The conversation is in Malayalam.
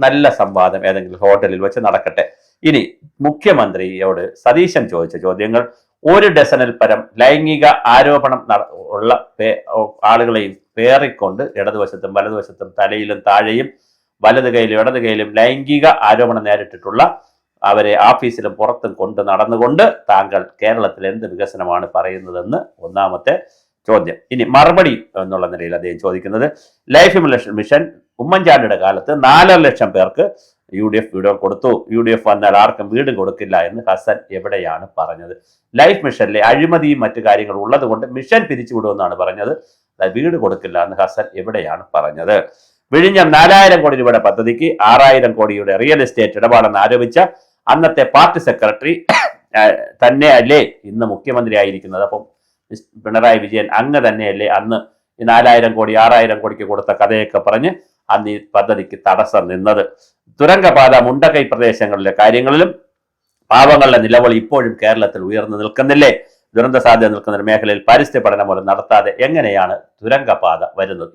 നല്ല സംവാദം ഏതെങ്കിലും ഹോട്ടലിൽ വെച്ച് നടക്കട്ടെ. ഇനി മുഖ്യമന്ത്രിയോട് സതീശൻ ചോദിച്ച ചോദ്യങ്ങൾ: 1 ഡസനിൽ പരം ലൈംഗിക ആരോപണം ഉള്ള ആളുകളെയും പേറിക്കൊണ്ട് ഇടതുവശത്തും വലതുവശത്തും തലയിലും താഴെയും വലത് കൈയിലും ഇടത് കൈയിലും ലൈംഗിക ആരോപണം നേരിട്ടിട്ടുള്ള അവരെ ഓഫീസിലും പുറത്തും കൊണ്ട് നടന്നുകൊണ്ട് താങ്കൾ കേരളത്തിൽ എന്ത് വികസനമാണ് പറയുന്നതെന്ന് ഒന്നാമത്തെ ചോദ്യം. ഇനി മറുപടി എന്നുള്ള നിലയിൽ അദ്ദേഹം ചോദിക്കുന്നത്: ലൈഫ് മിഷൻ ഉമ്മൻചാണ്ടിയുടെ കാലത്ത് 4.5 ലക്ഷം പേർക്ക് UDF വീട് കൊടുത്തു. UDF വന്നാൽ ആർക്കും വീട് കൊടുക്കില്ല എന്ന് ഹസൻ എവിടെയാണ് പറഞ്ഞത്? ലൈഫ് മിഷനിലെ അഴിമതിയും മറ്റു കാര്യങ്ങളും ഉള്ളത് കൊണ്ട് മിഷൻ പിരിച്ചുവിടുമെന്നാണ് പറഞ്ഞത്. വീട് കൊടുക്കില്ല എന്ന് ഹസൻ എവിടെയാണ് പറഞ്ഞത്? വിഴിഞ്ഞം 4000 കോടി രൂപയുടെ പദ്ധതിക്ക് 6000 കോടിയുടെ റിയൽ എസ്റ്റേറ്റ് ഇടപാടെന്ന് ആരോപിച്ച അന്നത്തെ പാർട്ടി സെക്രട്ടറി തന്നെ അല്ലേ ഇന്ന് മുഖ്യമന്ത്രി ആയിരിക്കുന്നത്? അപ്പം പിണറായി വിജയൻ അങ്ങ് തന്നെയല്ലേ അന്ന് ഈ 4000 കോടി 6000 കോടിക്ക് കൊടുത്ത കഥയൊക്കെ പറഞ്ഞ് അന്ന് ഈ പദ്ധതിക്ക് തടസ്സം നിന്നത്? തുരങ്കപാത മുണ്ടക്കൈ പ്രദേശങ്ങളിലെ കാര്യങ്ങളിലും പാവങ്ങളുടെ നിലവിളി ഇപ്പോഴും കേരളത്തിൽ ഉയർന്നു നിൽക്കുന്നില്ലേ? ദുരന്ത സാധ്യത നിൽക്കുന്ന ഒരു മേഖലയിൽ പരിസ്ഥിതി പഠനം പോലും നടത്താതെ എങ്ങനെയാണ് തുരങ്കപാത വരുന്നത്?